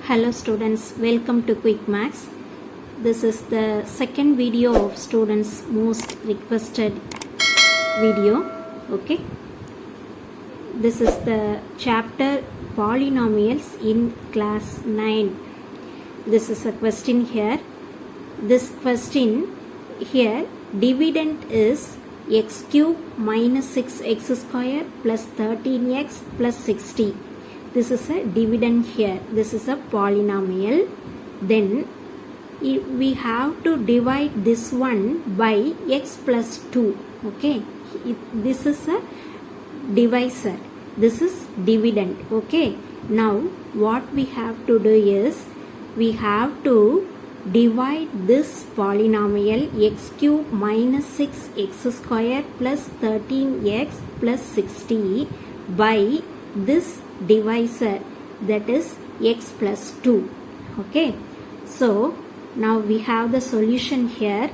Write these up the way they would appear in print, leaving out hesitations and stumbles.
Hello students, welcome to Quick Maths. This is the second video of students' most requested video. Okay. This is the chapter Polynomials in class 9. This is a question here. This question here, dividend is x cube minus 6x square plus 13x plus 60. This is a dividend here. This is a polynomial. Then we have to divide this one by x plus 2. Okay. This is a divisor. This is dividend. Okay. Now what we have to do is we have to divide this polynomial x cube minus 6x square plus 13x plus 60 by this divisor, that is x plus 2. Okay, so now we have the solution here.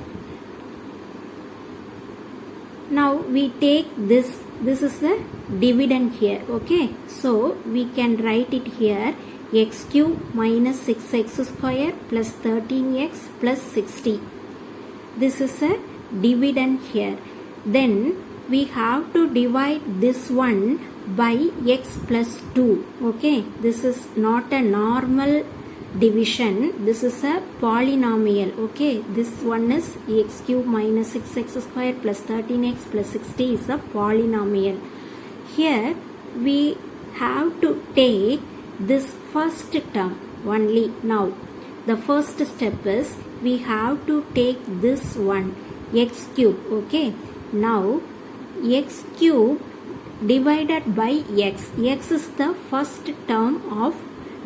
Now we take this is the dividend here. Okay, so we can write it here, x cube minus 6x square plus 13x plus 60. This is a dividend here. Then we have to divide this one by x plus 2. Okay, this is not a normal division. This is a polynomial. Okay, this one is x cube minus 6x square plus 13x plus 60 is a polynomial. Here we have to take this first term only. Now the first step is we have to take this one, x cube. Okay, now x cube divided by x. X is the first term of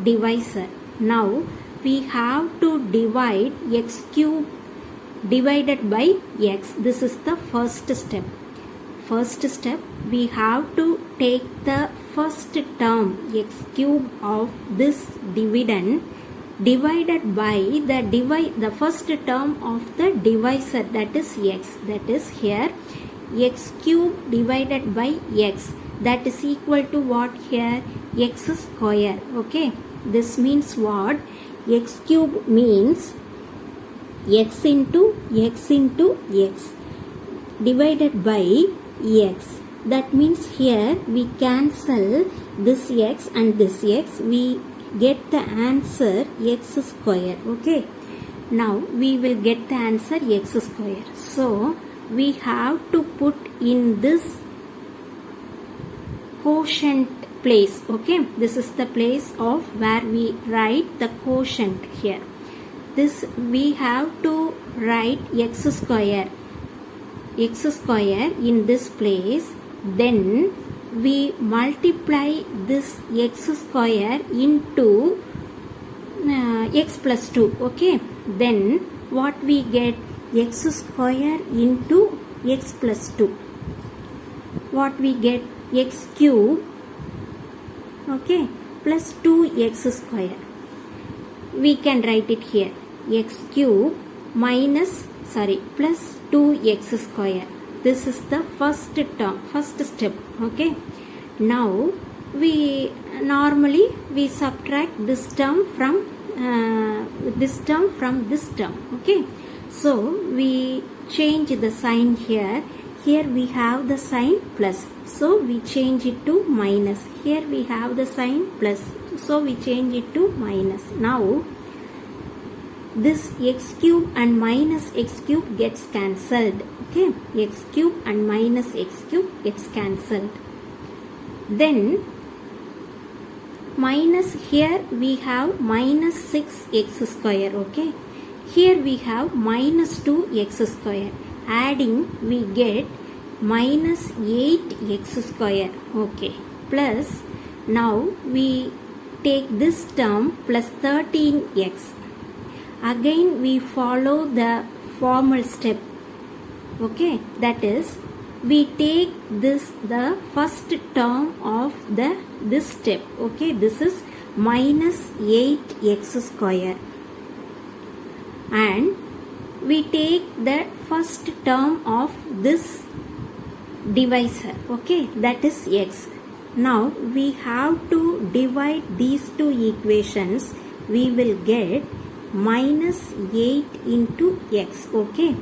divisor. Now we have to divide x cube divided by x. This is the first step. First step, we have to take the first term x cube of this dividend divided by the first term of the divisor, that is x. That is here x cube divided by x, that is equal to what here, x square. Okay, this means what, x cube means x into x into x divided by x. That means here we cancel this x and this x, we get the answer x square. Okay, now we will get the answer x square. So we have to put in this quotient place. Okay, this is the place of where we write the quotient here. This we have to write x square in this place. Then we multiply this x square into x plus 2. Okay, then what we get, x square into x plus 2. What we get, x cube, okay, plus 2x square. We can write it here, x cube plus 2x square. This is the first term, first step. Okay, now we normally subtract this term from this term. Okay, so we change the sign here. Here we have the sign plus, so we change it to minus. Here we have the sign plus, so we change it to minus. Now this x cube and minus x cube gets cancelled. Okay, x cube and minus x cube gets cancelled. Then minus, here we have minus 6x square. Okay, here we have minus 2x square. Adding we get minus 8x square. Okay, plus now we take this term plus 13x. Again we follow the formal step. Okay, that is we take this the first term of this step. Okay, this is minus 8x square, and we take the first term of this divisor. Okay, that is x. Now we have to divide these two equations we will get minus 8 into x. Okay,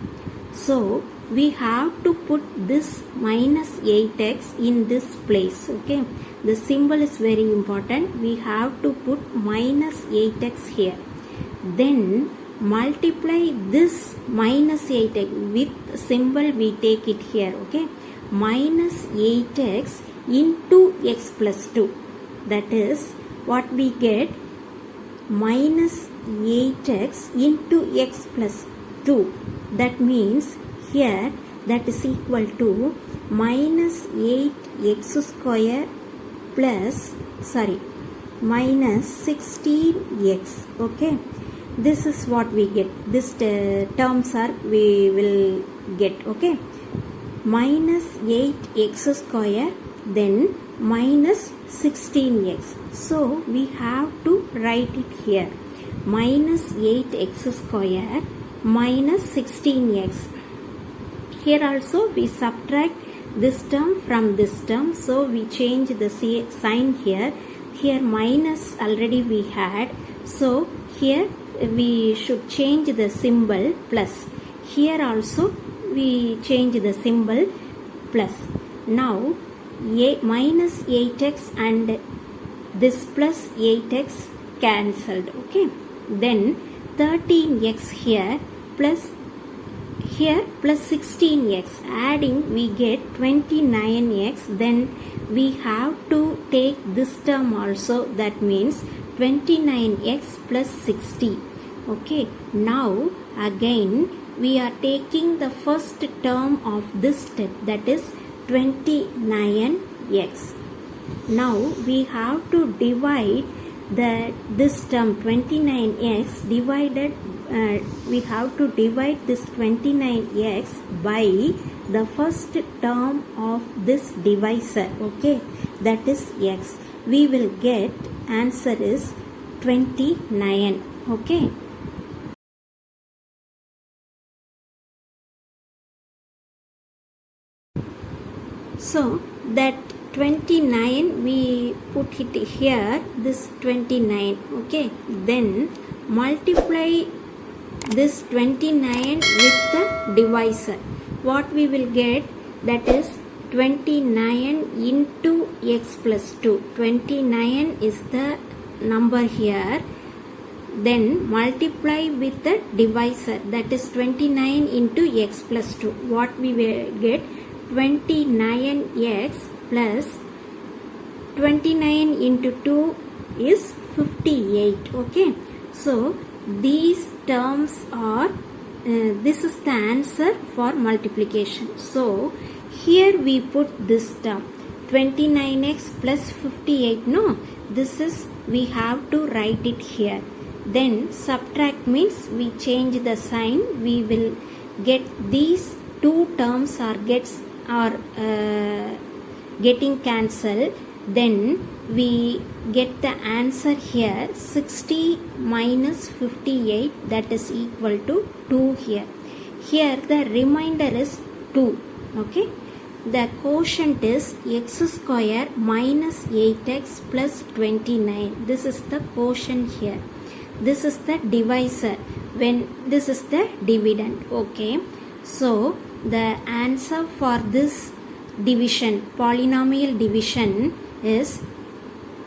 so we have to put this minus 8x in this place. Okay, the symbol is very important. We have to put minus 8x here. Then multiply this minus 8x with symbol, we take it here. Okay, minus 8x into x plus 2. That is what we get, minus 8x into x plus 2. That means here that is equal to minus 8x square plus minus 16x. Okay, this is what we get. This terms are we will get. Okay, minus 8x square, then minus 16x. So we have to write it here, minus 8x square minus 16x. Here also we subtract this term from this term, so we change the sign here. Here minus already we had, so here we should change the symbol plus. Here also we change the symbol plus. Now minus 8x and this plus 8x cancelled. Okay, then 13x here plus 16x, adding we get 29x. Then we have to take this term also, that means 29x plus 60. Okay, now again we are taking the first term of this step, that is 29x. Now we have to divide this term 29x divided, we have to divide this 29x by the first term of this divisor. Okay, that is x. We will get answer is 29. Okay, so that 29 we put it here, this 29. Okay, then multiply this 29 with the divisor. What we will get, that is 29 into x plus 2. 29 is the number here. Then multiply with the divisor, that is 29 into x plus 2. What we will get, 29x plus 29 into 2 is 58. Okay, so these terms are this is the answer for multiplication. So here we put this term 29x plus 58. No, this is we have to write it here. Then subtract means we change the sign. We will get these two terms are getting cancelled. Then we get the answer here, 60 minus 58, that is equal to 2 here. Here the remainder is 2. Okay, the quotient is x square minus 8x plus 29. This is the quotient here. This is the divisor, when this is the dividend. Okay, so the answer for this division, polynomial division, is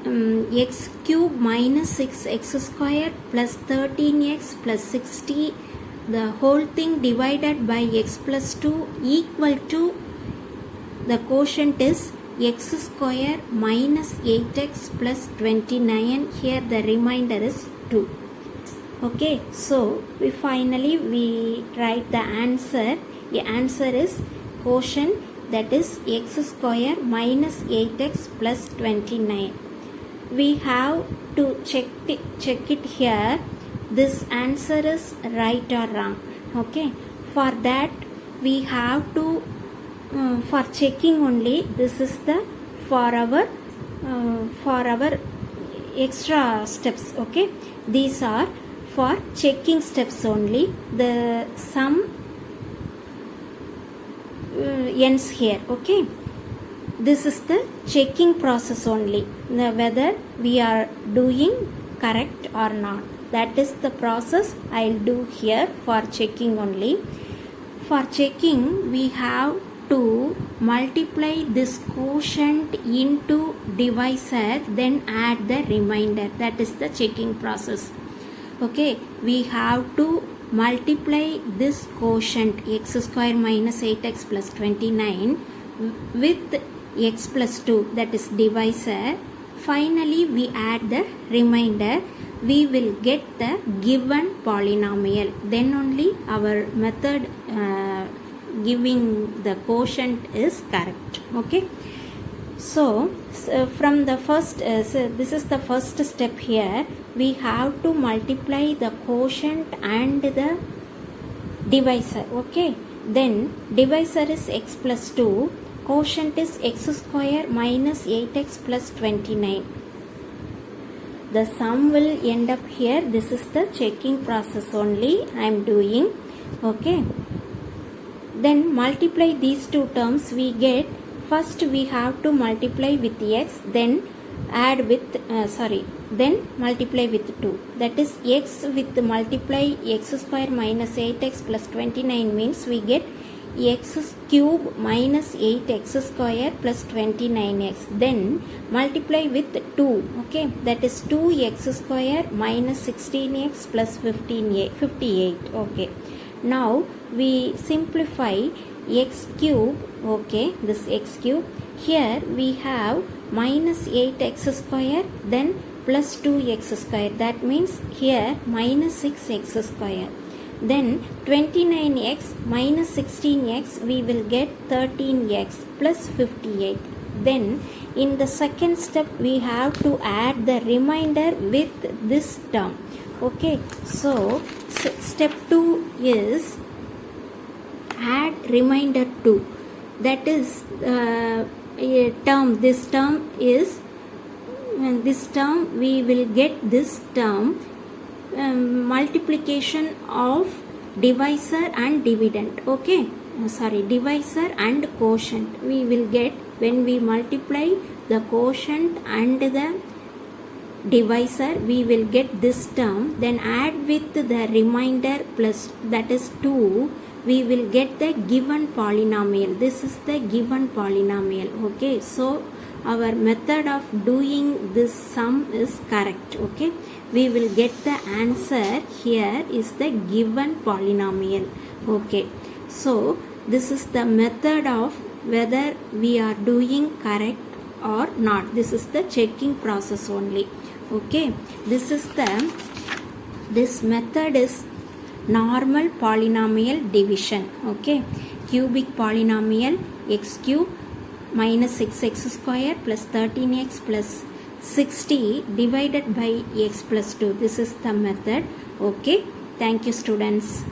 x cube minus 6x square plus 13x plus 60, the whole thing divided by x plus 2 equal to the quotient is x square minus 8x plus 29. Here the remainder is 2. Okay, so we finally write the answer. The answer is quotient, that is x square minus 8x plus 29. We have to check it here. This answer is right or wrong. Okay, for that we have to for checking only, this is the for our extra steps. Okay, these are for checking steps only. The sum ends here. Okay, this is the checking process only, whether we are doing correct or not. That is the process I'll do here for checking only. For checking, we have to multiply this quotient into divisor, then add the remainder. That is the checking process. Okay, we have to multiply this quotient x square minus 8x plus 29 with x plus 2, that is divisor. Finally, we add the remainder. We will get the given polynomial. Then only our method giving the quotient is correct. Okay. So from the first, so this is the first step here. We have to multiply the quotient and the divisor. Okay. Then divisor is x plus 2. Quotient is x square minus 8x plus 29. The sum will end up here. This is the checking process only I am doing. Okay. Then multiply these two terms. We get, first we have to multiply with x, then add with, then multiply with 2. That is x with multiply x square minus 8x plus 29 means we get x cube minus 8x square plus 29x. Then multiply with 2. Okay, that is 2x square minus 16x plus 58. Okay, now we simplify x cube. Okay, this x cube. Here we have minus 8x square, then plus 2x square. That means here minus 6x square. Then 29x minus 16x, we will get 13x plus 58. Then in the second step, we have to add the remainder with this term. Okay, so step 2 is add remainder 2. That is a term. This term is, this term we will get this term. Multiplication of divisor and dividend. Okay, divisor and quotient we will get when we multiply the quotient and the divisor. We will get this term, then add with the remainder plus, that is 2. We will get the given polynomial. This is the given polynomial. Okay, so our method of doing this sum is correct. Okay, we will get the answer. Here is the given polynomial. Okay, so this is the method of whether we are doing correct or not. This is the checking process only. Okay, this method is normal polynomial division. Okay, cubic polynomial x cube minus 6x square plus 13x plus 60 divided by x plus 2. This is the method. Okay, thank you students.